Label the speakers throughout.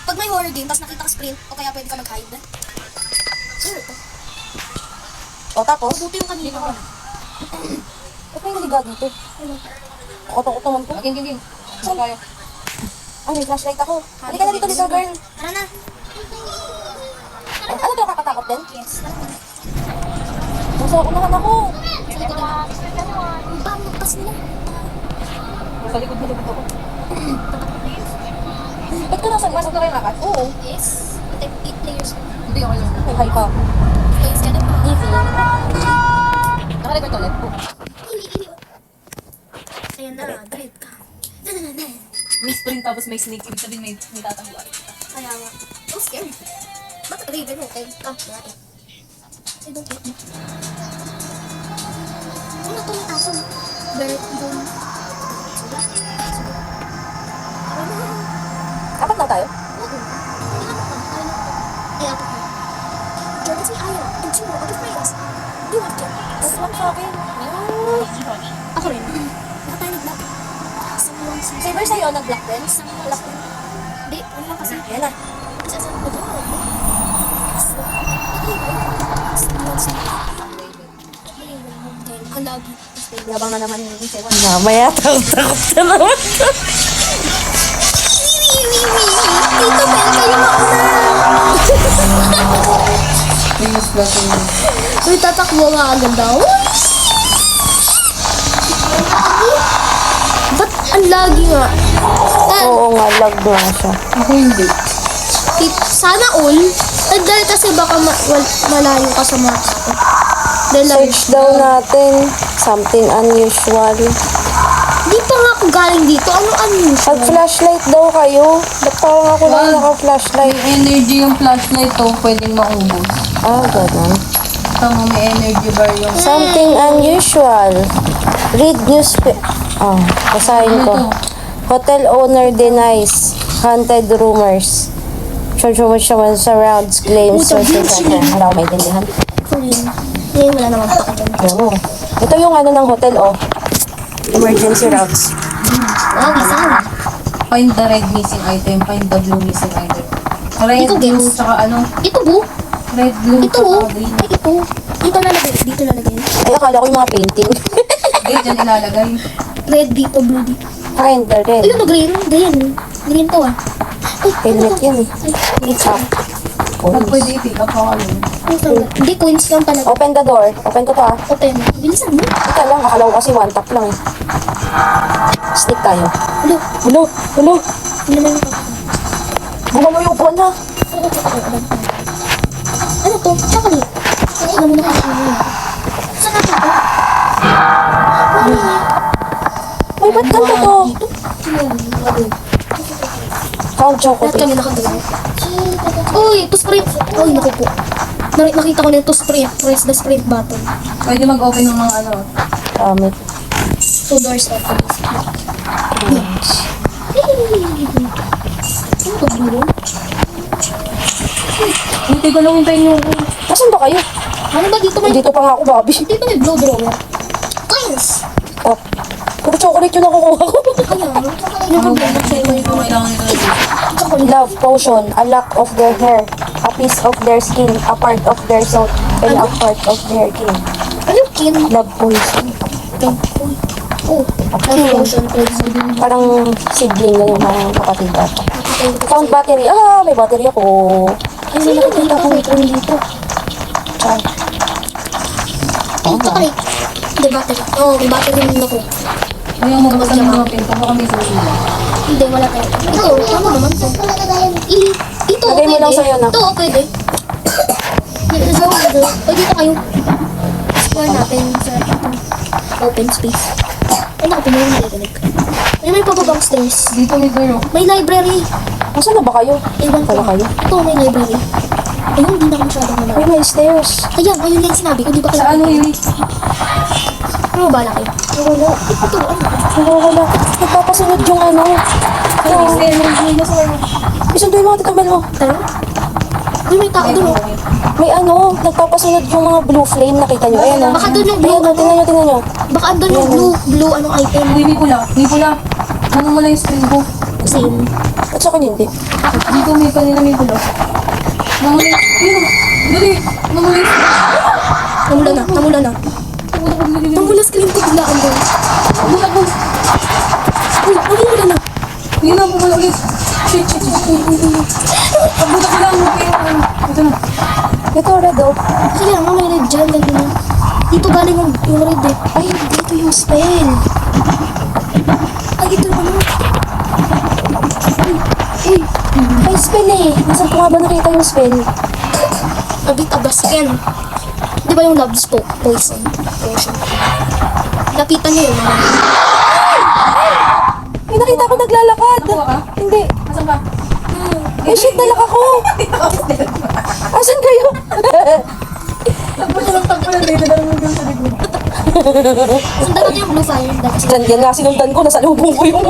Speaker 1: Pag may horror game, tapos nakita ka sprint, o kaya pwede ka mag-hide. Sure ito.
Speaker 2: O tapos?
Speaker 1: Mabuti yung kanina.
Speaker 2: Ba't may naliga dito? Kutok-kutok naman ko.
Speaker 3: Game. Saan tayo?
Speaker 2: Ay, may flashlight ako. Halika na dito, little girl.
Speaker 1: Tara na.
Speaker 2: Ano to, kakatakot din?
Speaker 1: Yes.
Speaker 2: Nasa unahan ako.
Speaker 1: Sa likod na. Ang pamagpas nila.
Speaker 3: Sa likod ako.
Speaker 2: Ba't ka nasa mas?
Speaker 3: Pasok na kayo lakad?
Speaker 2: Oo.
Speaker 1: Yes. 8 players.
Speaker 3: Hindi ako lang.
Speaker 2: May high pa.
Speaker 1: Players ka na pa.
Speaker 2: Easy.
Speaker 3: Nakarecord ulit po.
Speaker 1: Ili. Ayan na, great ka. Na.
Speaker 3: May sprint tapos may sneak. Ibig sabihin may tataguan.
Speaker 1: Kaya nga. So scary. Ba't Raven okay? Come, na eh. I don't get me. Ano to yung aso? Bird, boom.
Speaker 2: Apat lang tayo?
Speaker 1: Oo. Ay, apat na. Jordan si Aya. And two other friends. Do what you.
Speaker 2: Tapos lang sa akin.
Speaker 1: Ako rin. Baka tayo nag-block. Someone sees.
Speaker 2: Saber sa'yo, nag-block din?
Speaker 1: Someone block din. Hindi, ano lang kasi.
Speaker 2: Yan na.
Speaker 1: Isa sa ko doon. Someone sees. Ang lagi.
Speaker 2: Yabang na naman yung sewan. Mamaya, takot na naman.
Speaker 1: Tito Ben, kayo mauna.
Speaker 3: Famous blessing.
Speaker 1: Uy, tatakbo nga agad daw. Ba't ang lagi nga?
Speaker 2: Oo nga, lag lang siya.
Speaker 3: Ako hindi.
Speaker 1: Sana all. Dahil kasi baka malayo ka sa mga tao. Dahil lang.
Speaker 2: Search daw natin. Something unusual.
Speaker 1: Di pa nga ako galing dito. Ano unusual?
Speaker 2: Pag-flashlight daw kayo. Ba't parang ako lang naka-flashlight?
Speaker 3: May energy yung flashlight to. Pwedeng maubos.
Speaker 2: Ah, ganun.
Speaker 3: Tama, may energy bar yung...
Speaker 2: Something unusual. Read newspaper. Ah, basahin ko.
Speaker 3: Ano to?
Speaker 2: Hotel owner denies haunted rumors. Church surrounds claims social center. Wala ko maintindihan.
Speaker 1: Korean. Ngayon wala naman pakitin.
Speaker 2: Oo. Ito yung ano ng hotel, oh. Emergency routes.
Speaker 1: Wow, isa.
Speaker 3: Find the red missing item. Find the blue missing item. Red,
Speaker 1: Ito,
Speaker 3: blue,
Speaker 1: guys.
Speaker 3: tsaka ano?
Speaker 1: Ito bu.
Speaker 3: Red, blue,
Speaker 1: Ito oh.
Speaker 3: tsaka green.
Speaker 1: Ay, ito. Dito lalagay. Dito lalagay.
Speaker 2: Ay, akala ko yung mga painting.
Speaker 3: Okay, dyan ilalagay.
Speaker 1: Red dito, blue dito.
Speaker 2: Find the red.
Speaker 1: Ayun, green. Green. Green to ah. Ay,
Speaker 2: Helmet yan eh.
Speaker 1: It's
Speaker 2: Ah.
Speaker 3: Pag pwede i-pick up ako yun.
Speaker 1: Hindi, coins lang talaga.
Speaker 2: Open the door. Open ko to ah.
Speaker 1: Open. Bilisan mo.
Speaker 2: Ika lang, akala ko kasi one tap lang eh. Stick tayo.
Speaker 1: Hello.
Speaker 2: Hulo! Hulo!
Speaker 1: Ano naman yung
Speaker 2: Buka mo yung upuan ha!
Speaker 1: ano to? Chocolate. Alam mo na kung ano yun. Saan natin to?
Speaker 2: Ay, ba't ganda to? Count
Speaker 1: Lahat
Speaker 2: chocolate.
Speaker 1: kami nakagawa. Uy, to sprint. Uy, naku po. Nakita ko na yung to sprint. Press the sprint button.
Speaker 3: Pwede mag-open ng mga ano.
Speaker 2: Damit.
Speaker 1: 2 doors open. Ano to, blue?
Speaker 3: Hindi ko lang hintayin yung...
Speaker 2: Nasaan ba kayo?
Speaker 1: Ano ba dito may...
Speaker 2: Dito pa nga ako, Bobby.
Speaker 1: Dito may blow drawer. Coins!
Speaker 2: Oh. Puro chocolate yung nakukuha ko.
Speaker 1: Kaya,
Speaker 3: Ano ba? Kung kailangan nito.
Speaker 1: chocolate.
Speaker 2: Love potion, a lock of their hair, a piece of their skin, a part of their soul, and a part of their skin.
Speaker 1: Ano yung kin?
Speaker 2: Love potion.
Speaker 1: Oh,
Speaker 2: Okay.
Speaker 1: potion.
Speaker 2: Parang sibling na yung mga kapatid data. Count battery. Ah, may battery ako.
Speaker 1: Ay, may nakikita ko may coin dito.
Speaker 2: Ah,
Speaker 1: Ay, chocolate. Hindi, battery. Oo, may battery rin ako.
Speaker 3: Ayaw mo basta ng mga pinto. Baka may susunod.
Speaker 1: Hindi, wala tayo. Ito, tama naman to. Ito,
Speaker 2: Lagay mo lang sa'yo na.
Speaker 1: Ito, pwede. Pwede dito kayo. Explore natin sa open space. Ay, naku, pinayin na ito. Ay, may pababang stairs.
Speaker 3: Dito may door.
Speaker 1: May library.
Speaker 2: Nasaan na ba kayo?
Speaker 1: Ewan ko.
Speaker 2: Wala kayo?
Speaker 1: Ito, may library. Ayun, hindi na ako masyadong
Speaker 2: Ay,
Speaker 1: malaki.
Speaker 2: may stairs.
Speaker 1: Ayan, ayun lang yung sinabi ko. Di ba
Speaker 3: Sa
Speaker 1: kailangan?
Speaker 3: ano yun?
Speaker 1: Ano ba kayo?
Speaker 2: Wala.
Speaker 1: Ito, ano?
Speaker 2: Wala. Nagpapasunod yung ano.
Speaker 3: Sa energy na sa...
Speaker 2: Isunduin mo, Tita Mel mo.
Speaker 1: Tara. Uy, may tao doon.
Speaker 2: May ano, nagpapasunod yung mga blue flame. Nakita nyo? Ayan o.
Speaker 1: Baka doon yung blue.
Speaker 2: Ayan o, tingnan nyo, tingnan nyo.
Speaker 1: Baka andun yung blue anong item.
Speaker 3: Uy, may pula. May pula. Namumula yung screen ko.
Speaker 1: Same.
Speaker 2: At sa akin hindi.
Speaker 3: Dito may kanina may pula. Namumula yung... Ayun. Dali. Namumula yung screen.
Speaker 1: Namula na, namula na. Namula screen ko bigla ang doon.
Speaker 3: Namumula ko.
Speaker 1: Uy, namula na.
Speaker 3: Yun na, pumula ulit. Shit, shit, shit. Pagbuta ko lang. Okay. Ito na.
Speaker 2: Ito, red o.
Speaker 1: Kasi lang, may red dyan. Lagi na. Dito galing yung red eh.
Speaker 2: Ay, dito yung spell.
Speaker 1: Ay, ito ano.
Speaker 2: Uy, may spell eh. Nasaan ko nga ba nakita yung spell?
Speaker 1: Abit abas yan. Di ba yung love's poison? Potion. Lapitan niyo yun. Mga.
Speaker 2: May nakita ko naglalakad.
Speaker 3: Nakuha ka?
Speaker 2: Hindi.
Speaker 3: Asan ka?
Speaker 2: Ay, shit, nalak ako. Asan kayo?
Speaker 3: Tagpo lang dito. Dala mo yung sa likod.
Speaker 1: Sundan natin yung blue fire. Dahil
Speaker 2: Diyan nga sinundan ko, nasa lubong ko yung...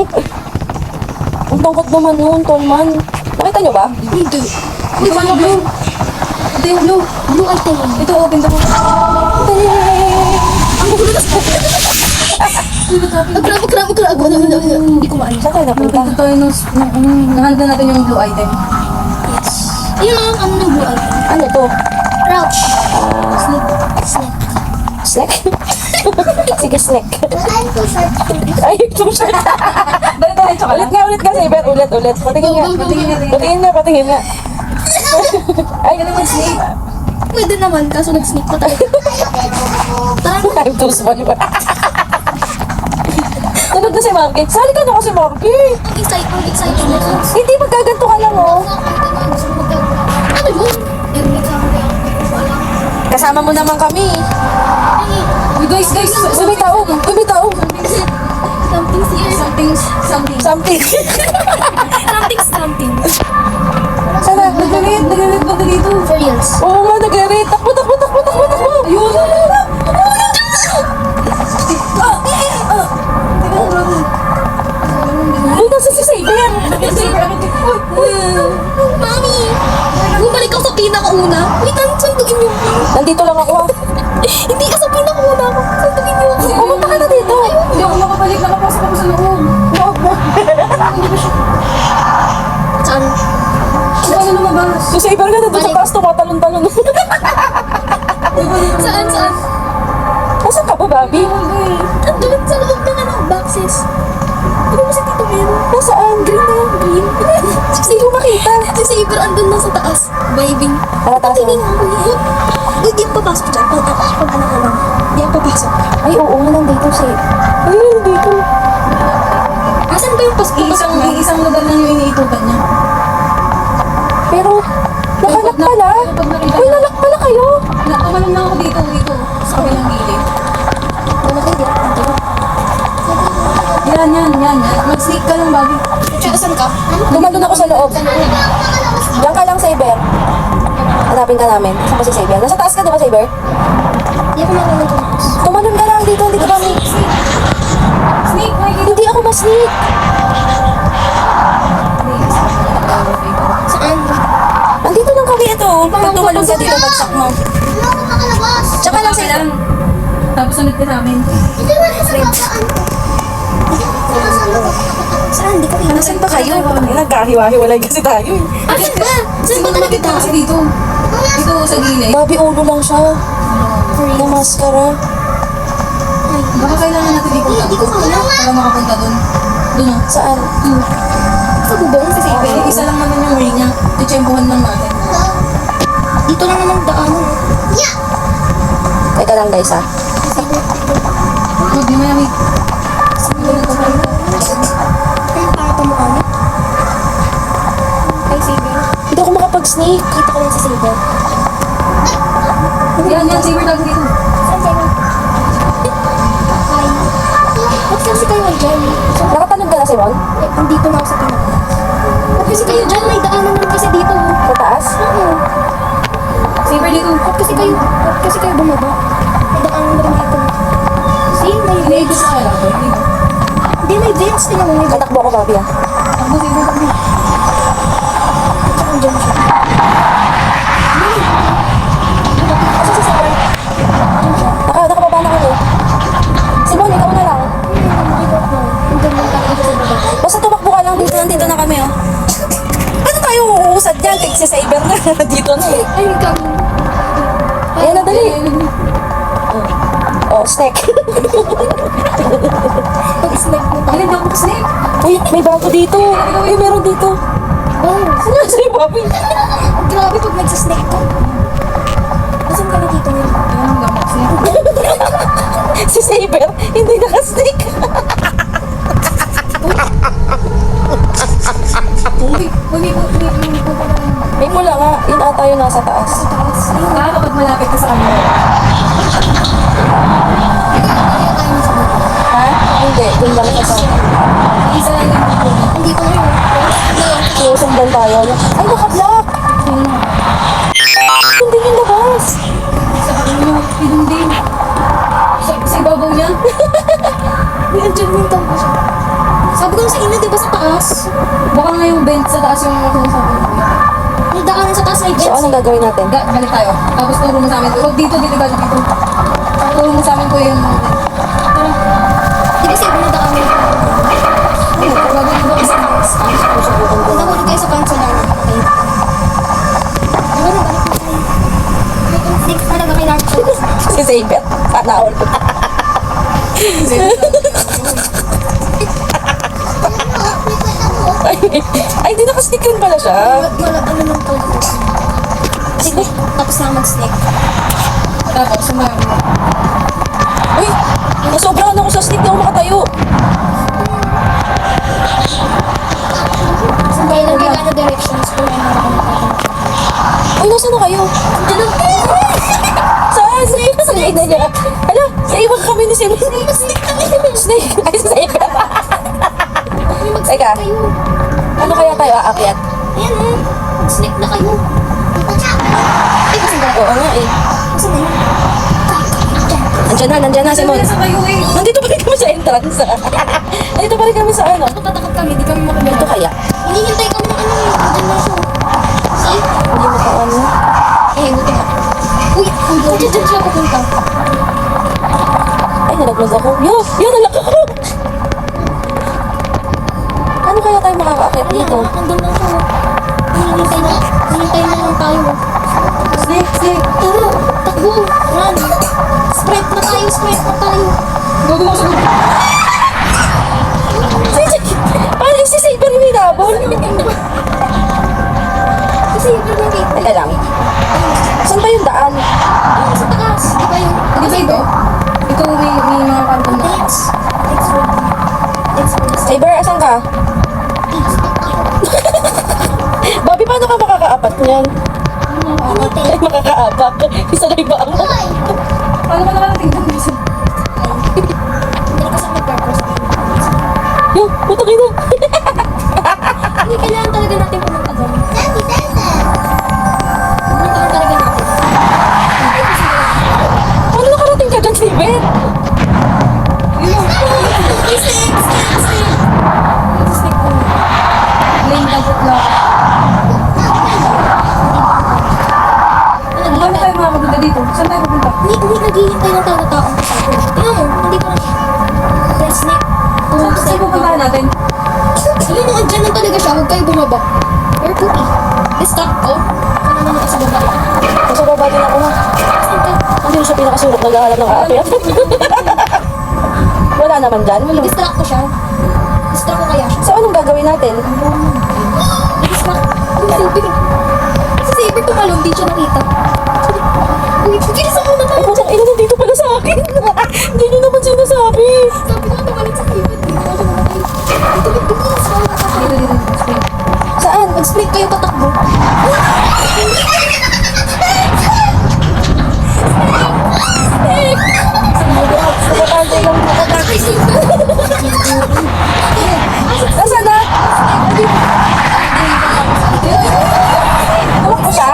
Speaker 2: Ang tangkot naman nun, Tolman. Nakita nyo ba?
Speaker 1: hindi.
Speaker 3: Uy, paano blue? Ito yung blue.
Speaker 1: Blue item.
Speaker 3: Ito, open to.
Speaker 1: Ang gulo na sa Grabe. Hindi ko maalis.
Speaker 2: Saan tayo napunta?
Speaker 3: Ito tayo nung nahanda natin yung blue item.
Speaker 1: Yes. Ayun ang ano ng blue item.
Speaker 2: Ano to?
Speaker 1: Crouch.
Speaker 3: Snake.
Speaker 1: Snake.
Speaker 2: Snack? Sige, snack.
Speaker 1: I'm too short for this.
Speaker 2: Ay, too short. Ulit nga, Saber. Ulit. Patingin nga. Patingin nga.
Speaker 3: Ay, ganun naman snake.
Speaker 1: Pwede naman, kaso nag-sneak pa tayo. Tara na.
Speaker 2: I'm too small. Tulog na si Marky. Sali ka na kasi, Marky.
Speaker 1: Ang excited na.
Speaker 2: Hindi, magkaganto ka lang, oh.
Speaker 1: Ano yun? Eric, ako kaya ako alam.
Speaker 2: Kasama mo naman kami.
Speaker 3: Uy, guys.
Speaker 2: Uy, may tao.
Speaker 1: Something's here.
Speaker 3: Something.
Speaker 2: Something.
Speaker 1: Something.
Speaker 2: Sana.
Speaker 3: Nagalit ba dito?
Speaker 1: For reals.
Speaker 2: Oo nga, nag-rate. Takbo.
Speaker 3: Ayun.
Speaker 2: Uy, nasa si Saber.
Speaker 1: Mami! Bumalik ako sa pinakauna. Wait, sandugin niyo ako.
Speaker 2: Nandito lang ako, ah.
Speaker 1: Hindi ka sa pinakauna ako. Sandugin niyo ako.
Speaker 2: Pumunta ka na dito.
Speaker 3: Hindi ako makabalik. Nakapasok ako sa loob.
Speaker 1: Saan?
Speaker 3: Hindi ako lumabas.
Speaker 2: Si Saber nga nandito sa taas, tumatalon-talon.
Speaker 1: Saan?
Speaker 2: Nasaan ka ba, Bobby?
Speaker 1: Andun sa loob ng boxes. Ano ba si Tito Ben?
Speaker 2: Nasaan?
Speaker 1: Green na yung green.
Speaker 2: Hindi ko makita.
Speaker 1: Si Saber andun na sa taas. Vibing.
Speaker 2: Tara, taas
Speaker 1: Tingin mo yun. Uy, di ako papasok dyan. Pag anak ka lang. Di ako papasok.
Speaker 2: Ay, oo nga, nandito si... Ay, nandito.
Speaker 1: Asan ba yung pasok?
Speaker 3: Isang lugar lang yung iniitupan niya.
Speaker 2: Pero, nakalak pala.
Speaker 3: Pag nakita
Speaker 2: Uy,
Speaker 3: na,
Speaker 2: nalak pala kayo.
Speaker 3: tumalon lang ako dito. Sa kabilang gilid.
Speaker 1: Namatay, di ako.
Speaker 3: Yan. Mag-sneak ka lang, Bobby.
Speaker 1: Tsaka saan ka?
Speaker 2: Tumalon ako sa loob. Diyan ka lang, Saber. Hanapin ka namin. Saan ba si Saber? Nasa taas ka, di ba, Saber?
Speaker 1: Di ako marunong tumakas.
Speaker 2: Tumalon ka lang dito, hindi ka kami.
Speaker 3: Snake, makikita.
Speaker 2: Hindi ako masneak.
Speaker 1: Saan?
Speaker 2: Nandito lang kami ito. Pag tumalon ka dito, bagsak mo.
Speaker 1: Ano ako makalabas?
Speaker 2: Tsaka lang, Saber.
Speaker 3: Tapos sunod ka sa amin.
Speaker 1: Hindi mo sa kapaan ko. Saan? Di ko rin.
Speaker 2: Nasaan ba kayo? Nagkahiwa-hiwalay kasi tayo.
Speaker 1: Asan ba? Saan ba
Speaker 3: Nakita
Speaker 1: nakita?
Speaker 3: kasi dito. Dito sa gilid.
Speaker 2: Bobby, ulo lang siya. Na maskara.
Speaker 3: Baka kailangan natin ipunta
Speaker 1: Hindi ko kaya.
Speaker 3: para makapunta doon. Doon o.
Speaker 2: Saan?
Speaker 1: Sa bubong? Sa safe?
Speaker 3: Pero isa lang naman yung ring niya. Titsempuhan lang natin.
Speaker 1: Dito lang naman daanan.
Speaker 2: Teka lang, guys, ah.
Speaker 3: Huwag di mayami.
Speaker 1: Ang para pamukha niya. Kay Saber.
Speaker 2: Hindi ako makapag-sneak.
Speaker 1: Kita ko lang si Saber.
Speaker 3: Yan, Saber tago dito.
Speaker 1: Saan Saber? Hi. Ba't kasi kayo dyan?
Speaker 2: Nakatanong ka na, Simon?
Speaker 1: Andito na ako sa pinaka. Ba't kasi kayo dyan? May daanan naman kasi dito.
Speaker 2: Sa taas?
Speaker 1: Oo.
Speaker 3: Saber dito.
Speaker 1: Ba't kasi kayo bumaba? May daanan na rin dito. See? May
Speaker 3: Hindi
Speaker 1: vents.
Speaker 3: sa kaya ko.
Speaker 1: Hindi, may vents. Tingnan mo, may vents.
Speaker 2: Tatakbo ako, Bobby, ah.
Speaker 3: Takbo, Saber, takbo.
Speaker 1: Tsaka dyan siya.
Speaker 2: Dito na eh.
Speaker 1: Ay, kami.
Speaker 2: Ayan na, dali. Oh, snack.
Speaker 1: Pag-snack mo tayo.
Speaker 3: Alin ako snake?
Speaker 2: Uy, may bago dito. Uy, meron dito.
Speaker 1: Wow.
Speaker 2: Ano sa'yo, Bobby?
Speaker 1: Grabe pag nagsasnack ka. Nasaan ka na dito ngayon?
Speaker 3: Ayun, ang gamak snake.
Speaker 2: Si Saber, hindi naka-snack.
Speaker 3: Uy, may po pa rin.
Speaker 2: May mula nga. Yun ata yung nasa taas.
Speaker 3: Ah, kapag malapit ka sa camera.
Speaker 2: Ha? Hindi. Dun lang siya sa...
Speaker 3: Isa lang yung po.
Speaker 1: Hindi ko na yun.
Speaker 2: Sinusundan tayo. Ay, naka-block. Hindi yung labas.
Speaker 3: Sa ano, yung din. Sa ibabaw niya.
Speaker 1: Uy, andyan yung tangka siya. Sabi ko sa inyo, di ba sa taas?
Speaker 3: Baka nga yung bench sa taas yung sinasabi mo.
Speaker 1: Yung daanan sa taas ay
Speaker 2: So,
Speaker 1: beds.
Speaker 2: anong gagawin natin?
Speaker 3: Balik tayo. Tapos turo mo sa amin. Huwag dito, dito, dito. Turo mo sa amin ko yung...
Speaker 1: Di ba sabi mo kami?
Speaker 3: Gagawin ko kasi.
Speaker 1: Nahulog kayo sa kansalanan. Okay. Ano na, balik mo tayo. May instinct talaga kay Naruto.
Speaker 2: Si Saber. Sana all. Ay, di naka-stick rin pala siya.
Speaker 1: Wala, ano lang talaga. Snake. Tapos na mag-snake.
Speaker 3: Tapos, sumayon mo.
Speaker 2: Uy, nasobrahan ako sa stick na ako makatayo.
Speaker 1: Saan kayo nag-gana na directions kung ano na
Speaker 2: Uy, nasa na kayo?
Speaker 1: Diyan ang...
Speaker 2: Saan? Saan na niya? Hala, sa iwan kami ni Saber. Snake. Ay, si Saber. Teka,
Speaker 1: Kayo.
Speaker 2: ano kaya tayo aakyat?
Speaker 1: Ayan o. Mag-snake na kayo. Ay, kasi ba?
Speaker 2: Oo nga eh.
Speaker 1: Kasi na yun.
Speaker 2: Nandiyan na, Simon.
Speaker 3: Nasa kayo eh.
Speaker 2: Nandito pa rin kami sa entrance. Nandito pa rin kami sa ano.
Speaker 1: Tatakot kami, di kami makabila.
Speaker 2: Dito kaya?
Speaker 1: Hinihintay kami ng ano eh. Diyan lang siya. See?
Speaker 2: Hindi mo pa ano.
Speaker 1: Eh, buti nga. Uy, diyan siya pupunta.
Speaker 2: Ay, nalaglag ako. Yo, nalaglag ako. Ano kaya tayo makakakit dito?
Speaker 1: Hanggang lang siya. Hinihintay na lang tayo.
Speaker 3: Snake, snake.
Speaker 1: Tara, takbo, run. Sprint na tayo, sprint na tayo.
Speaker 3: Gagawa ko sa loob.
Speaker 2: Parang si Saber yung hinabol.
Speaker 1: Kasi yun yung gate.
Speaker 2: Teka lang. Saan ba yung daan?
Speaker 1: Ayun, sa taas. Di ba yung...
Speaker 3: Di ba ito? Ito may mga kanton na.
Speaker 1: Thanks. Thanks for the... Thanks for the...
Speaker 2: Saber, asan ka? Bobby, paano ka makakaapat niyan? Ay, makakaapak. Isa na iba ako.
Speaker 3: Paano ka nakarating doon?
Speaker 1: Hindi kasi mag-purpose.
Speaker 2: Yo, putangin na.
Speaker 1: Hindi, kailangan talaga natin pumunta doon. Pumunta talaga natin.
Speaker 2: Paano nakarating ka dyan, Saber?
Speaker 3: Lane na butla. Paano tayo makapunta dito? Saan tayo pupunta?
Speaker 1: Hindi naghihintay ng tao sa akin. Tingnan mo, hindi pa na. Press snake.
Speaker 3: Saan pupuntahan natin?
Speaker 1: Ayun, andyan lang talaga siya. Huwag kayo bumaba. Or puti. Distract ko. Ano naman ako sa baba.
Speaker 2: Nasa baba din ako na.
Speaker 1: Saan ka?
Speaker 2: Hindi siya pinakasulok naghahanap ng aakyat. Wala naman dyan.
Speaker 1: Distract ko siya. Distract ko kaya siya.
Speaker 2: So, anong gagawin natin?
Speaker 1: Distract. Ang sabi. Si Saber tumalong, di siya nakita. Uy, bilis ako na
Speaker 2: Ay,
Speaker 1: tayo.
Speaker 2: putang ina, nandito pala sa akin. Hindi nyo naman sinasabi.
Speaker 1: Sabi ko, tumalong si Saber. Hindi na siya namatay. Dito, bilis.
Speaker 3: Dito.
Speaker 2: Saan?
Speaker 1: Mag-split kayo patakbo.
Speaker 2: Nakatantay lang. Nasaan na? Tumakbo siya?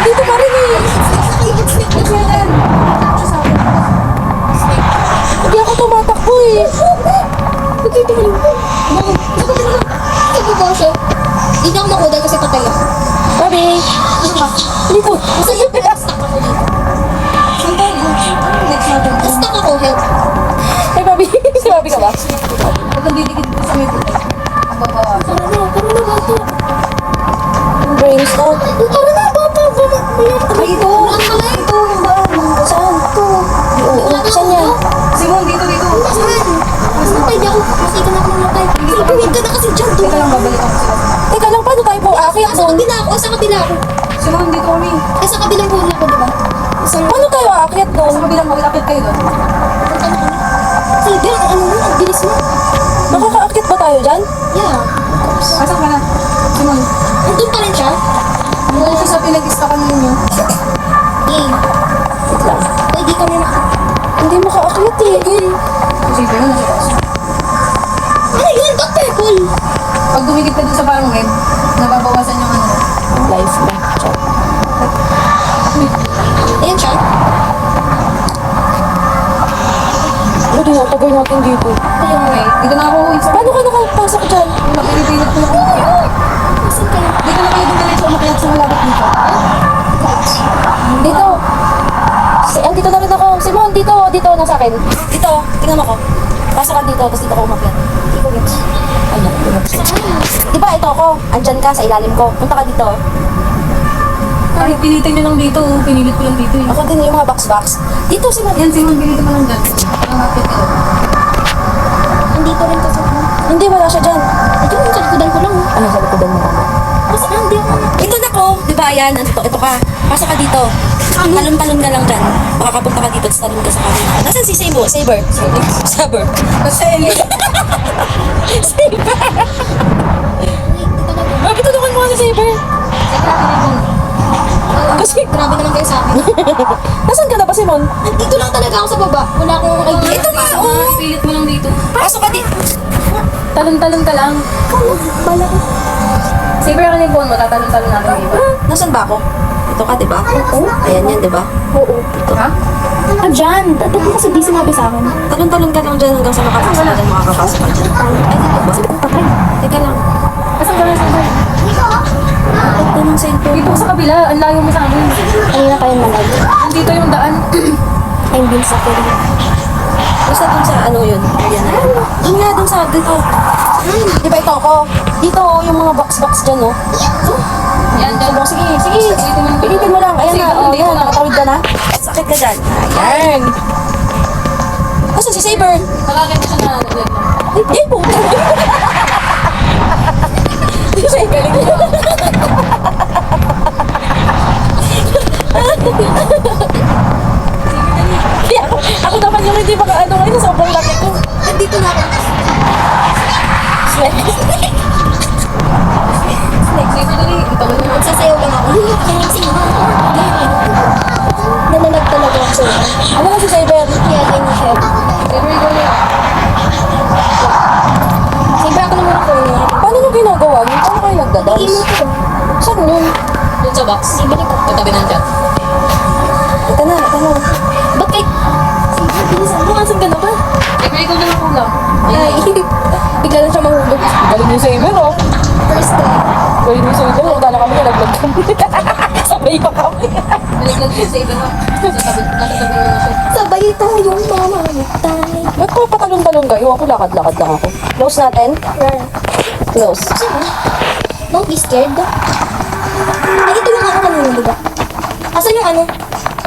Speaker 2: Dito pa rin eh. Hindi ako tumatakbo eh.
Speaker 1: Okay, tumalong. Sabi ko siya. Hindi na ako makuha kasi patay ako.
Speaker 2: Bobby,
Speaker 1: Ano ba?
Speaker 2: dito.
Speaker 1: Kasi yung stuck ako dito.
Speaker 3: Saan tayo? Next natin.
Speaker 1: Stuck ako, help.
Speaker 2: Ay, Bobby. Si Bobby ka ba?
Speaker 3: Huwag kang didikit sa may puti. Ang babawa.
Speaker 1: Tara na, bato. Tara na, bata.
Speaker 3: Ay, ito. Ito, yung baan.
Speaker 2: Saan? Oo, saan yan?
Speaker 3: Simon, dito, dito.
Speaker 1: Saan? Mas matay di ako. Kasi ka na ako namatay. Sipuhin ka na kasi dyan.
Speaker 3: Teka lang, babalik ako sila.
Speaker 2: Teka lang, paano tayo po aakyat
Speaker 1: Sa
Speaker 2: doon?
Speaker 1: kabila ako. Sa kabila ako.
Speaker 3: Simon, dito kami.
Speaker 1: Sa kabilang huli ako, diba? Isang
Speaker 2: Paano tayo aakyat doon?
Speaker 3: Sa kabilang bawit, akit kayo doon.
Speaker 1: punta na kami. Sige, ang ano mo, ang bilis mo.
Speaker 2: Makakaakyat ba tayo dyan?
Speaker 1: Yeah.
Speaker 3: Asan ka na? Simon.
Speaker 1: Nandun pa rin siya.
Speaker 3: Kasi sa pinag-istakan ninyo.
Speaker 1: Yay.
Speaker 2: Wait lang.
Speaker 1: Pwede kami
Speaker 2: Hindi makaakyat eh.
Speaker 3: Kasi ito yun, nasa taas.
Speaker 1: Ano yun? Ba't purple?
Speaker 3: Pag dumikit ka dun sa parang red, nababawasan yung ano.
Speaker 2: Life na.
Speaker 1: Ayan siya.
Speaker 2: Ano yung tagal natin dito?
Speaker 1: Ayun.
Speaker 3: Okay, dito na ako.
Speaker 2: Paano ka nakapasok dyan?
Speaker 3: Napilipilit ko na umakyat.
Speaker 1: Nasaan kayo?
Speaker 3: Dito na kayo dun diretso umakyat sa malapit dito.
Speaker 2: Dito. Andito na rin ako. Simon, dito. Dito, nasa akin. Dito. Tingnan mo ko. Pasok ka dito, tapos dito ako umakyat.
Speaker 1: Hindi ko gets.
Speaker 2: Ano?
Speaker 1: Saan?
Speaker 2: Diba, ito ako. Andyan ka sa ilalim ko. Punta ka dito.
Speaker 3: Ay, pinitin nyo lang dito. Pinilit ko lang dito.
Speaker 2: Ako din yung mga box-box. Dito, Simon.
Speaker 3: Yan, Simon, pinitin mo lang dyan. Ang hapit ka doon.
Speaker 1: Andito rin kasi.
Speaker 2: Hindi, wala siya dyan.
Speaker 1: Ito yung kalikudan ko lang.
Speaker 2: Ano sa likodan mo?
Speaker 1: Kasi hindi ako.
Speaker 2: Ito na ko. Diba, ayan. Ito ka. Pasok ka dito. Talon-talon ka lang dyan. Makakapunta ka dito, tapos talon ka sa kanila. Nasaan si Saber? Saber. Saber.
Speaker 3: Kasi,
Speaker 2: Saber.
Speaker 1: Wait, ito na ba?
Speaker 2: Bakit tulungan mo ka si Saber? Kasi,
Speaker 1: Grabe naman kayo sa akin.
Speaker 2: nasaan ka na ba, Simon?
Speaker 1: Andito lang talaga ako sa baba. Wala akong idea.
Speaker 2: Ito nga, oh.
Speaker 3: pilit mo lang dito.
Speaker 2: Pasok ka dito.
Speaker 3: Talon-talon ka lang.
Speaker 1: Bala ko.
Speaker 3: Saber ka na yung phone mo, tatalon-talon natin yung iba.
Speaker 2: Nasaan ba ako? Ito ka, diba? Oo. Ayan yan, diba?
Speaker 1: Oo.
Speaker 3: Ha?
Speaker 1: Ah, dyan. Ba't mo kasi di sinabi sa akin?
Speaker 2: Talon-talon ka lang dyan hanggang sa makapasok ka dyan, makakapasok ka dyan. Ay, dito ba? Teka lang.
Speaker 3: Asan ka na, Saber?
Speaker 2: Ito ng cellphone.
Speaker 3: Dito ka sa kabila, ang layo mo sa amin.
Speaker 1: Kanina kayo malag.
Speaker 3: Dito yung daan.
Speaker 1: I'm being sa pwede.
Speaker 2: Basta dun sa ano yun. Ayan na yun. Yun nga dun sa dito. Di ba ito ako? Dito yung mga box-box dyan, oh.
Speaker 3: Yan, dyan.
Speaker 2: Sige, sige.
Speaker 3: Dito mo.
Speaker 2: Pilitin mo lang. Ayan
Speaker 3: Sige,
Speaker 2: na. Oh,
Speaker 3: dito
Speaker 2: yan.
Speaker 3: lang.
Speaker 2: Nakatawid ka na. Sakit ka dyan. Ayan. Asan si Saber?
Speaker 3: Nakakita siya na naglag lang.
Speaker 2: Eh, puto. Kasi galing mo. Kaya ako naman yung hindi maka ano ngayon sa sobrang laki ko.
Speaker 1: Nandito na ako.
Speaker 2: Snake.
Speaker 3: Dito dali, itawan mo.
Speaker 1: Magsasayaw lang ako. Kaya sino? Nanalag talaga ako sa'yo.
Speaker 2: Ano na si Saber?
Speaker 1: Kaya ganyan siya.
Speaker 3: Saber, ikaw na.
Speaker 1: Siyempre ako naman ako.
Speaker 2: Paano nyo ginagawa? Yung paano kayo nagdadance?
Speaker 1: Imo ko.
Speaker 2: Saan yun?
Speaker 3: Dun sa box.
Speaker 1: Ibalik ako.
Speaker 3: Katabi ng dyan.
Speaker 2: Ito na, ito na.
Speaker 1: Ba't kay... Sige, bilisan mo. Asan ka na ba?
Speaker 3: Saber, ikaw na lang kulang.
Speaker 1: Ay, bigla lang siya mahulog.
Speaker 2: Galing yung Saber, oh.
Speaker 1: First try.
Speaker 2: Galing yung Saber, oh. Tala kami nalaglag kami. Sabay pa kami.
Speaker 3: Nalaglag yung Saber ha. Nasa tabi mo na siya.
Speaker 1: Sabay tayong mamamatay.
Speaker 2: Ba't pa patalon-talon kayo? Ako lakad-lakad lang ako. Close natin?
Speaker 1: Rara.
Speaker 2: Close.
Speaker 1: Sino? Don't be scared. Ay, ito yung ano kanina, diba? Asan yung ano?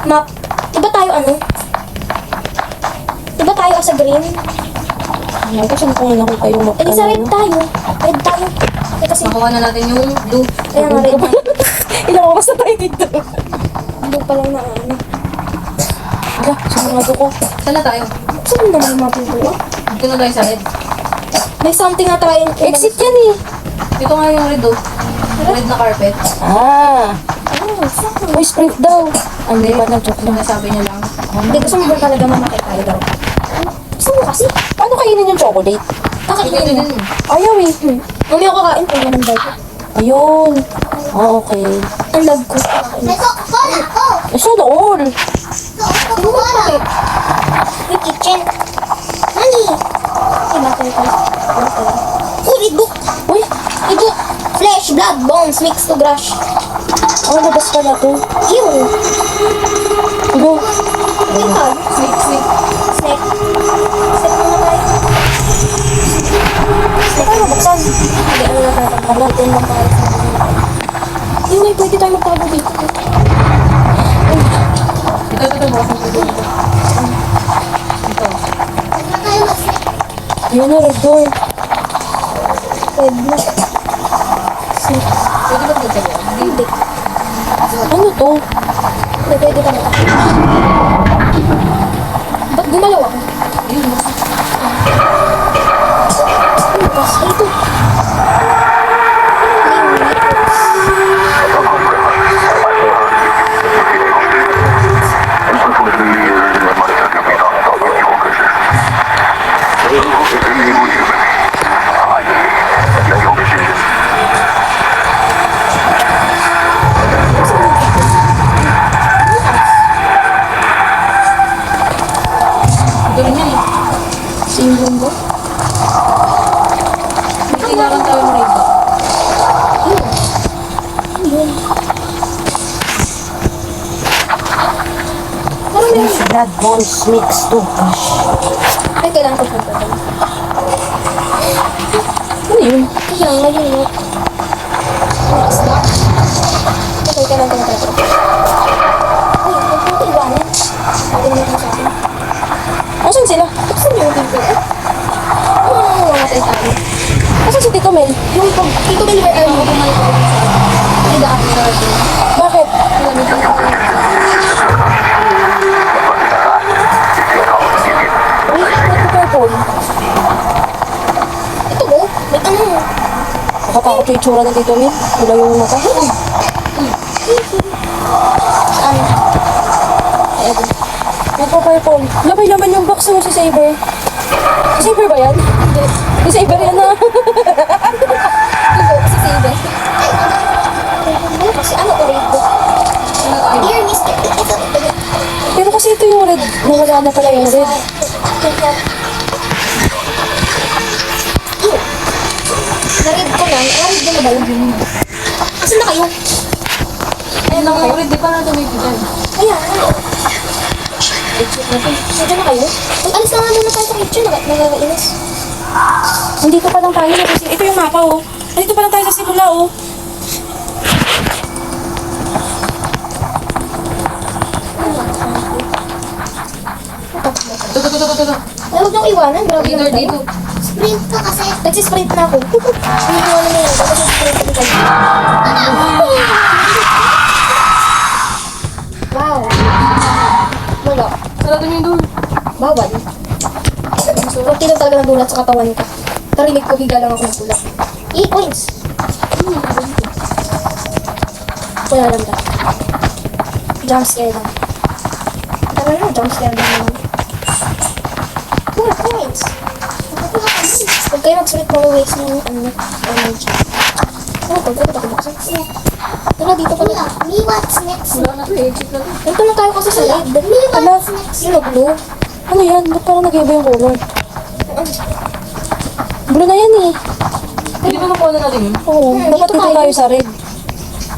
Speaker 1: Map. Diba tayo ano? Diba tayo sa green?
Speaker 2: Ayan, kasi saan ko nga nakita yung map
Speaker 1: Eh, di sa red tayo. Red tayo. Eh, kasi
Speaker 3: Nakuha na natin yung blue.
Speaker 1: kaya nga red na.
Speaker 2: Ilang oras na tayo dito?
Speaker 1: Blue pa lang na ano.
Speaker 2: Ala, saan nga ko?
Speaker 3: Saan na tayo?
Speaker 1: Saan mo naman yung map yung blue?
Speaker 3: Dito na tayo sa red.
Speaker 1: May something na tayo.
Speaker 2: Exit yan eh.
Speaker 3: Dito nga yung red oh. Red na carpet.
Speaker 2: Ah,
Speaker 1: Oh, saan?
Speaker 2: may sprint daw. Hindi ba na-joke lang?
Speaker 3: Nasabi niya lang.
Speaker 1: Hindi, gusto mo ba talaga mamatay tayo daw? Gusto mo kasi?
Speaker 2: Paano kainin yung chocolate?
Speaker 1: Kakainin mo.
Speaker 2: Ayaw eh.
Speaker 1: Mamaya ko kain kung ganun daw.
Speaker 2: Ayun. Oh, okay.
Speaker 1: Ang love ko.
Speaker 2: Eh, sana all.
Speaker 1: Ano ba bakit? May kitchen. Honey! Ay, bakit tayo? Oh, read book!
Speaker 2: Uy,
Speaker 1: Read book! Flesh, blood, bones, mixed to grash.
Speaker 2: ang labas pala to.
Speaker 1: Ew!
Speaker 2: Ibo.
Speaker 1: Ikaw?
Speaker 3: Snake, snake.
Speaker 1: Snack. Snack muna tayo.
Speaker 2: Saan tayo mabuksan?
Speaker 1: Hindi, ano na tayo. Paglatin lang tayo sa Yung may pwede tayo magtago dito.
Speaker 3: Ito, bukas ang pwede dito. Ito.
Speaker 2: Ayan na, red door.
Speaker 1: Pwede na.
Speaker 3: Pwede ba dito yan?
Speaker 1: Hindi.
Speaker 2: Ano to?
Speaker 1: Hindi, pwede ka na. Ba't gumalaw ako?
Speaker 3: Yun, bukas.
Speaker 1: Ano ba? Ay, ito.
Speaker 3: Ito rin yan eh.
Speaker 1: Singgong ko.
Speaker 3: May kailangan tayo mo rito.
Speaker 1: Yun. Parang may...
Speaker 2: Blood bones mixed to gosh.
Speaker 1: Ay, kailangan ko punta doon.
Speaker 2: Ano yun?
Speaker 1: Kaya nga yun, no? Next na. Okay, kailangan ko na tayo. Uy, huwag mo ko iwanan. Sabi naman ko sa akin.
Speaker 2: Asan sila?
Speaker 1: Buksan niyo yung pinto. Ano naman mamatay tayo?
Speaker 2: Asan si Tito Mel?
Speaker 1: Yung pag... Ito din, where are you? Hindi daan.
Speaker 2: Bakit? Uy, nagpo-purple.
Speaker 1: Ito mo? May ano?
Speaker 2: Nakatakot yung itsura ng Tito Mel. Wala yung mata.
Speaker 1: Saan? Ay, ito.
Speaker 2: Nagpo-purple. Labay naman yung box mo si Saber. Si Saber ba yan?
Speaker 1: Hindi.
Speaker 2: Si Saber yan na.
Speaker 1: Ito, kasi Saber. Ano kasi? Ano ulit? Dear Mr. Ito.
Speaker 2: Pero kasi ito yung red. Nawala na pala yung red.
Speaker 1: Kaya... Naread ko lang. Naread ko na ba yun? Asan na kayo?
Speaker 3: Ayun lang kayo. Di pa na tumigil dyan.
Speaker 1: Kaya, ano? Nandiyan na kayo? Ay, alis na nga muna tayo sa kitchen. Nagagainis.
Speaker 2: Nandito pa lang tayo. Ito yung mapa oh. Nandito pa lang tayo sa simula oh.
Speaker 3: Ito.
Speaker 1: Ay, huwag niyong iwanan. Grabe
Speaker 3: Dito,
Speaker 1: naman
Speaker 3: dito.
Speaker 1: tayo. Sprint ka kasi. Nagsisprint na ako. Iniiwanan na yun. Dapat nagsisprint ka kayo. Wow. Wala.
Speaker 3: Sarado niyo yung door.
Speaker 1: Bawal. Kunti lang talaga ng dulat sa katawan ko. Narinig ko, higa lang ako ng dulat. 8 points. Wala lang daw. Jump scare lang. Tama na, jump scare lang naman. 4 points. Huwag kayo mag-smith mga waste ng energy. Ano ko? Bakit ako buksan? Tara, dito pa lang.
Speaker 4: Me, what's next?
Speaker 3: Wala na to eh. Check lang.
Speaker 1: Dito lang tayo kasi sa red.
Speaker 4: Me,
Speaker 2: Ala,
Speaker 4: what's next?
Speaker 1: Yun o, blue.
Speaker 2: ano yan? Ba't parang nag-iba yung color? Blue na yan eh.
Speaker 3: Hindi ba makuha na natin yun?
Speaker 2: Oo, dapat
Speaker 1: dito
Speaker 2: dito
Speaker 1: tayo.
Speaker 2: tayo sa red.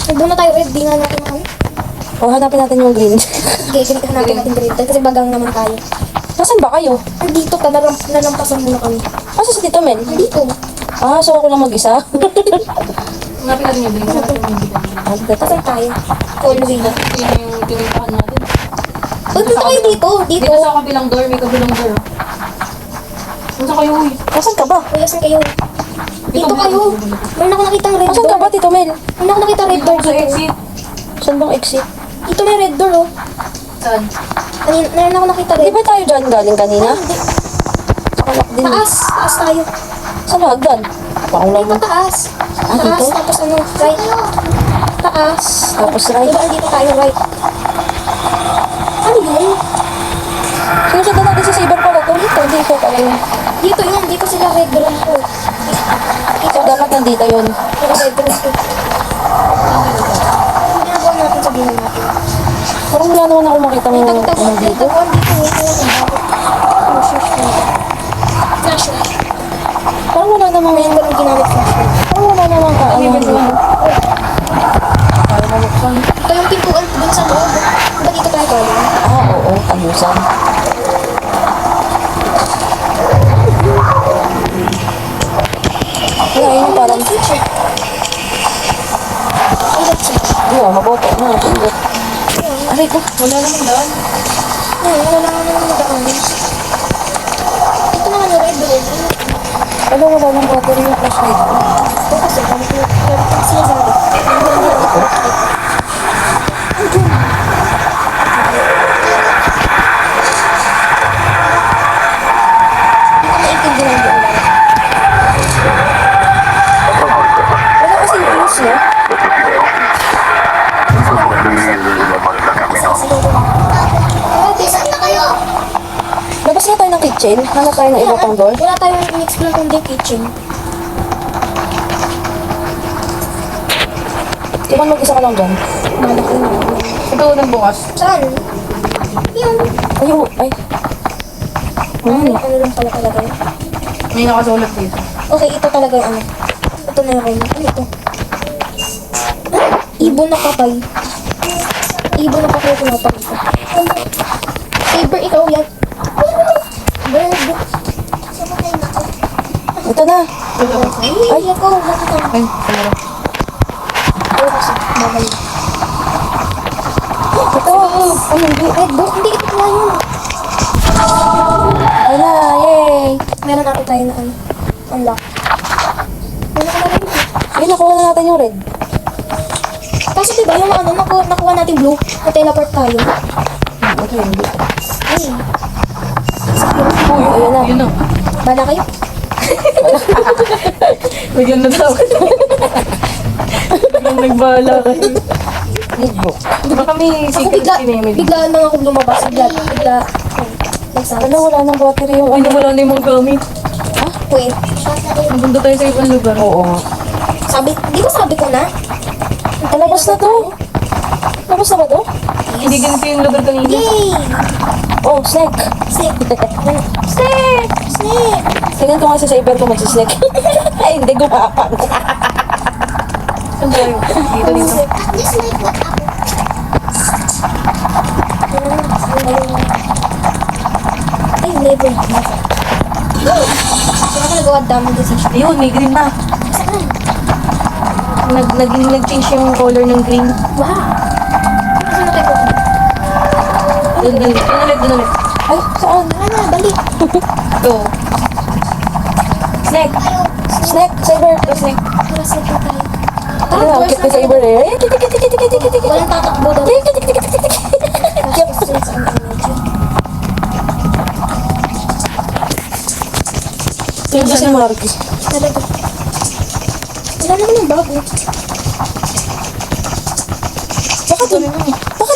Speaker 1: Doon na tayo red. Di nga natin ano.
Speaker 2: O, hanapin natin yung green.
Speaker 1: Sige, hanapin natin green tayo kasi bagang naman tayo.
Speaker 2: Nasaan ba kayo?
Speaker 1: Nandito ka, nalampasan muna kami.
Speaker 2: Asa si Tito Mel?
Speaker 1: Nandito.
Speaker 2: Ah, so ako lang mag-isa?
Speaker 3: Hanapin natin yung drink. Hanapin natin yung drink.
Speaker 2: Ah, dito.
Speaker 1: Kasan tayo? Always.
Speaker 3: Yun yung tinitahan natin.
Speaker 1: Ba't punta kayo dito? Dito.
Speaker 3: Dito sa kabilang door. May kabilang door. Saan kayo uy?
Speaker 2: Nasaan ka ba?
Speaker 1: Kuya, saan kayo? Dito kayo. Meron ako nakitang red
Speaker 2: Nasaan
Speaker 1: door.
Speaker 2: ka ba, Tito Mel?
Speaker 1: Meron ako nakita red door
Speaker 3: Sa
Speaker 1: dito.
Speaker 3: exit.
Speaker 2: Saan bang exit?
Speaker 1: Dito may red door, oh.
Speaker 3: Saan?
Speaker 1: Meron ako nakita
Speaker 2: Di
Speaker 1: red.
Speaker 2: ba tayo dyan galing kanina?
Speaker 1: Hindi.
Speaker 2: Nakalak din.
Speaker 1: Taas. Taas tayo.
Speaker 2: Saan hagdan? Parang lang.
Speaker 1: Dito taas.
Speaker 2: Ah,
Speaker 1: Taas,
Speaker 2: dito?
Speaker 1: tapos ano, right. Taas.
Speaker 2: Tapos right.
Speaker 1: Diba, dito tayo, right. Ano yun?
Speaker 2: Sinusundan natin si Saber pala to. Dito pala yun.
Speaker 1: Dito yun. Dito sila red room ko.
Speaker 2: So, dapat nandito yun.
Speaker 1: Dito red room ko. Ang ginagawa natin, sabihin natin.
Speaker 2: Parang wala naman ako makita mo ano
Speaker 1: Tagtag
Speaker 2: dito.
Speaker 1: Flashlight.
Speaker 2: Parang wala namang
Speaker 1: Ngayon ko lang ginamit flashlight.
Speaker 2: Parang wala namang kaano dito. Parang mamuksan.
Speaker 1: Ito yung pintuan dun sa loob. Diba dito tayo galing?
Speaker 2: Ah, oo. Ayusan. Wala yun parang
Speaker 1: Ay, that's it.
Speaker 2: Oo, maboto na. Pindot. Aray ko.
Speaker 3: Wala naman daan.
Speaker 1: Ayun, wala nga naman nagkakanin. Ito naman yung red red.
Speaker 2: Wala, wala nang battery yung flashlight ko.
Speaker 1: Ito kasi, kami ko sinasabi.
Speaker 2: Wala kasi yung fuse niya.
Speaker 1: Saan na kayo?
Speaker 2: Labas na tayo ng kitchen. Hanap tayo ng iba pang door.
Speaker 1: Wala tayong in-explore kundi kitchen.
Speaker 2: Di ba mag-isa ka lang dyan?
Speaker 1: Malaki na.
Speaker 3: Ito unang bukas.
Speaker 1: Saan? Yun.
Speaker 2: Ayun, ay.
Speaker 1: Ano lang pala talaga yun.
Speaker 3: May nakasulat dito.
Speaker 1: Okay, ito talaga yung ano. Ito na yung ano. Ano ito? Ibon na kapay. Ibon na kapay pinapag ito. Saber, ikaw yan. Bird.
Speaker 2: Ito na.
Speaker 1: Ay, ako. Bakit ako?
Speaker 3: Ay, kamera.
Speaker 1: Ay, kasi. Babay.
Speaker 2: Ito.
Speaker 1: Ano, red book? Hindi, ito na yun.
Speaker 2: Ay na, yay.
Speaker 1: Meron natin tayo na ano. Unlock. Meron ka na rin.
Speaker 2: Ay, nakuha na natin yung red.
Speaker 1: Kasi diba yung ano, nakuha natin blue. Na-teleport tayo.
Speaker 2: Okay, hindi.
Speaker 1: Ay.
Speaker 2: Uy, ayan na.
Speaker 3: Yun na.
Speaker 1: Bala kayo.
Speaker 3: Bigyan na daw. Bigyan nagbala kayo.
Speaker 2: Red book.
Speaker 3: Baka may
Speaker 1: Ako
Speaker 3: secret
Speaker 1: bigla,
Speaker 3: kinemig.
Speaker 1: biglaan lang ako lumabas. Bigla. Nagsabi.
Speaker 2: Wala, wala nang battery yung
Speaker 3: Ay,
Speaker 2: ano.
Speaker 3: nawala na yung mga gamit.
Speaker 1: Wait.
Speaker 3: Napunta tayo sa ibang lugar.
Speaker 2: Oo nga.
Speaker 1: Di ba sabi ko na?
Speaker 2: Labas na to. Labas na ba to?
Speaker 3: Hindi ganito yung lugar kanina.
Speaker 1: Yay!
Speaker 2: Oh, snake.
Speaker 1: Snake. Snake! Snake!
Speaker 2: Tingnan ko nga sa cyber ko magsisnake. Ay, hindi gumapang.
Speaker 3: Saan tayo? Dito, dito.
Speaker 1: This snake, what Ay, never. Kaya ako nagawa dami decision.
Speaker 3: Ayun, may green na.
Speaker 1: Saan?
Speaker 3: Nag-change yung color ng green.
Speaker 1: Wow! Saan na tayo?
Speaker 3: Doon ulit.
Speaker 2: Ay, saan?
Speaker 1: Tara na, balik.
Speaker 3: Ito. Snake.
Speaker 2: Snake, cyber.
Speaker 3: Snake.
Speaker 1: Tara, snake na tayo.
Speaker 2: Ano, ang cute ni cyber eh. Ay, kiti, kiti, kiti, kiti, kiti.
Speaker 1: Walang tatakbo daw.
Speaker 2: Ay, kiti, kiti, kiti, kiti.
Speaker 1: Tapos straight sa energy.
Speaker 2: Tingnan ko si Marky.
Speaker 1: Talaga. Wala naman yung bago.
Speaker 2: Baka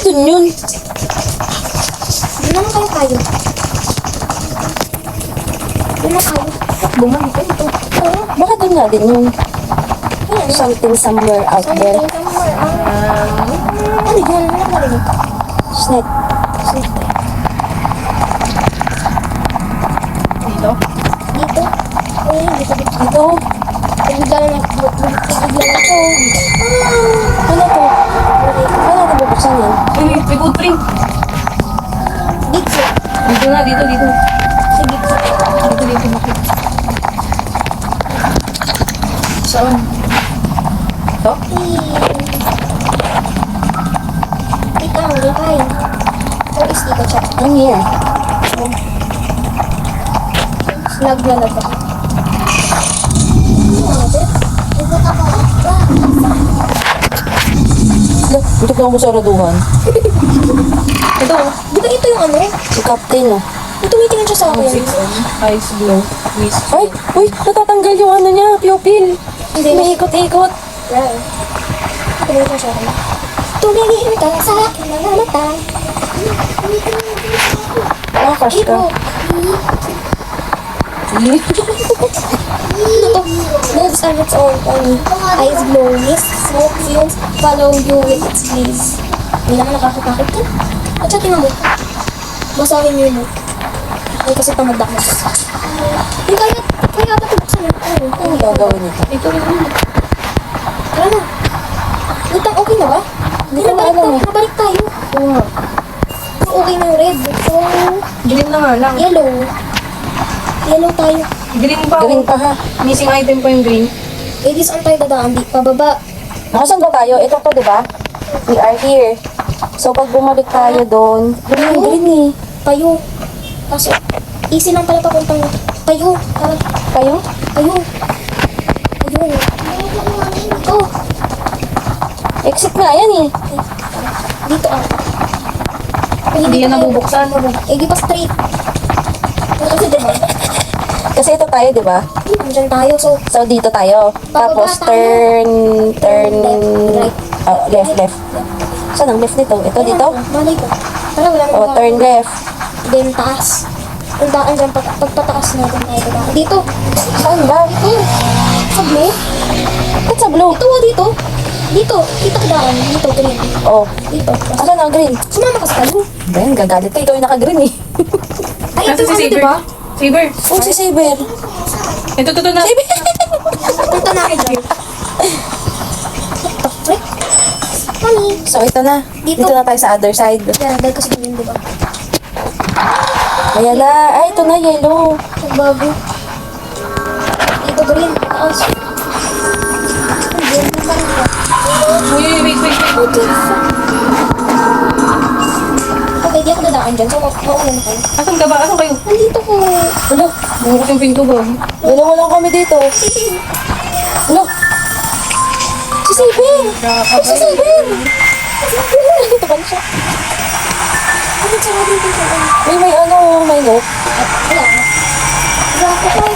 Speaker 2: dun yun.
Speaker 1: Doon naman tayo. Doon na tayo.
Speaker 3: Bumalik ito.
Speaker 1: Oo.
Speaker 2: Baka dun nga din yun.
Speaker 1: Ayan.
Speaker 2: Something somewhere out there.
Speaker 1: Ano yun? Ano narinig?
Speaker 2: Snake.
Speaker 1: Snake.
Speaker 3: Dito.
Speaker 1: Dito? Ay, dito.
Speaker 2: Ito.
Speaker 1: Bigla na bigla na ito.
Speaker 2: Ano to? Ano natin bubuksan yan?
Speaker 3: Ay, may footprint.
Speaker 1: Dito.
Speaker 3: Dito na, dito.
Speaker 1: Sige.
Speaker 3: Dito. Saan? Ito?
Speaker 1: Ikaw, Rikay. Where is Ika Chat?
Speaker 2: I'm here.
Speaker 1: Lag na lag ako.
Speaker 2: Dito ka mo sa raduhan.
Speaker 3: Ito.
Speaker 1: Di ba ito yung ano?
Speaker 2: Si Captain oh.
Speaker 1: Tumitingin siya sa akin.
Speaker 3: Ice blue. Miss.
Speaker 2: Ay! Uy! Natatanggal yung ano niya, pupil.
Speaker 1: Hindi.
Speaker 2: May ikot-ikot.
Speaker 1: Right. Tumitingin siya sa akin. Tumingin ka sa akin na namatay.
Speaker 2: Nakakash ka.
Speaker 1: Ano to? Moves on its own only. Eyes glow, mist, smoke fumes, follow you with its gaze. Hindi naman nakakapakit ka. At siya tingnan mo. Basahin niyo yun. Ay, kasi pamadak mo siya. Yung kaya ba ito buksan yun? Ano?
Speaker 2: Ano gagawin nito?
Speaker 3: Ito rin.
Speaker 1: Tara na. Lutang, okay na ba?
Speaker 2: Hindi ko na alam eh.
Speaker 1: Nabalik tayo.
Speaker 3: Oo.
Speaker 1: Okay na yung red. So,
Speaker 3: Green na nga lang.
Speaker 1: yellow. Yellow tayo.
Speaker 3: Green pa.
Speaker 2: Green pa ha.
Speaker 3: Missing item pa yung green.
Speaker 1: Eh, di saan tayo dadaan? Di, pababa.
Speaker 2: Nakasan ba tayo? Ito to, di ba? We are here. So, pag bumalik tayo doon, doon yung green eh.
Speaker 1: Tayo. Kasi, easy lang pala papuntang tayo. Parang,
Speaker 2: Kayo?
Speaker 1: tayo. Tayo. Ito.
Speaker 2: Exit nga yan eh.
Speaker 1: Dito ah.
Speaker 3: Hindi yan nabubuksan.
Speaker 1: Eh, di pa straight. Kasi diba?
Speaker 2: Kasi ito tayo, di ba?
Speaker 1: Andyan tayo. So,
Speaker 2: So, dito tayo. Tapos, turn,
Speaker 1: Right.
Speaker 2: left. Saan ang left nito? Ito, dito?
Speaker 1: Malay ko. Para wala
Speaker 2: Oh, turn left.
Speaker 1: Then, taas. Ang daan dyan, pagpataas natin tayo. Dito.
Speaker 2: Saan ba?
Speaker 1: Dito. Sa blue.
Speaker 2: Ba't sa blue?
Speaker 1: Ito oh, dito. Dito. Dito ka daan. Dito, green.
Speaker 2: Oh,
Speaker 1: Dito.
Speaker 2: asan ang green?
Speaker 1: Sumama ka sa tayo.
Speaker 2: Ben, gagalit ka. Ikaw yung naka-green eh.
Speaker 1: Ay,
Speaker 3: Nasa
Speaker 1: ito
Speaker 3: si
Speaker 1: ano,
Speaker 3: Saber.
Speaker 1: diba?
Speaker 3: Saber.
Speaker 2: Oh, si Saber.
Speaker 3: Ito na.
Speaker 1: Punta na ako dyan. What the frick? Mami.
Speaker 2: So, ito na.
Speaker 1: Dito.
Speaker 2: Dito na tayo sa other side.
Speaker 1: Yan, dahil kasi green, diba?
Speaker 2: Ayan na. Ay, ito na, yellow.
Speaker 1: Nagbago. Dito, green. Taas. Green pa rin.
Speaker 3: Wait.
Speaker 1: Okay, di ako dadaan dyan. So, mauna na kayo.
Speaker 3: Asan ka ba? Asan kayo?
Speaker 1: Nandito ko.
Speaker 2: Ano?
Speaker 3: Bumukas yung pinto ba?
Speaker 2: Dalawa lang kami dito. Ano? Si Saber! Ay, si Saber! Ito ba na siya?
Speaker 1: Ano sa atin dito?
Speaker 2: May ano, may note.
Speaker 1: Wala na. Wala ko pa rin.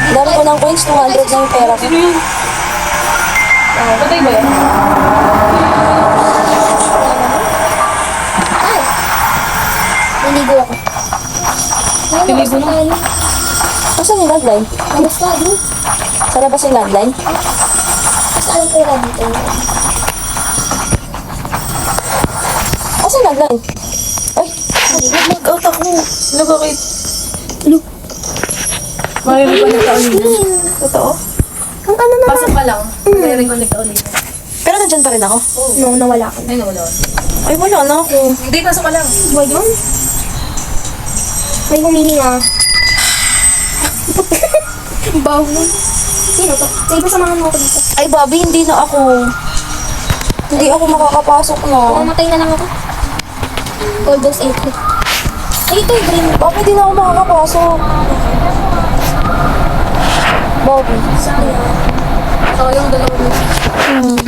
Speaker 2: Dami ko ng coins, 200 na yung pera ko.
Speaker 3: Sino yun? Patay ba yan?
Speaker 1: Ay! Naligo ako.
Speaker 3: Naligo na?
Speaker 1: Tayo.
Speaker 2: Asan yung landline?
Speaker 1: Labas tayo.
Speaker 2: Sa labas yung landline?
Speaker 1: Basta alam ko yung dito.
Speaker 2: Asan yung landline? Ay,
Speaker 3: Nag-out ako. Ano bakit? Ano? Marireconnect ka ulit.
Speaker 2: totoo.
Speaker 1: Ang ano na.
Speaker 3: Pasok ka lang. Marireconnect ka ulit.
Speaker 2: Pero nandyan pa rin ako.
Speaker 1: No, nawala ka.
Speaker 3: Ay, nawala.
Speaker 2: Ay, wala na ako.
Speaker 3: Hindi, pasok ka lang.
Speaker 1: Ba yun? May humiling ah. Bawo. Sino to? Sige, samahan mo ako dito.
Speaker 2: Ay, Bobby, hindi na ako. Hindi ako makakapasok na.
Speaker 1: Mamatay na lang ako. All those 8. Ay, ito yung green.
Speaker 2: Bobby, hindi na ako makakapasok. Bobby.
Speaker 1: Sayang.
Speaker 3: Sayang dalawa mo.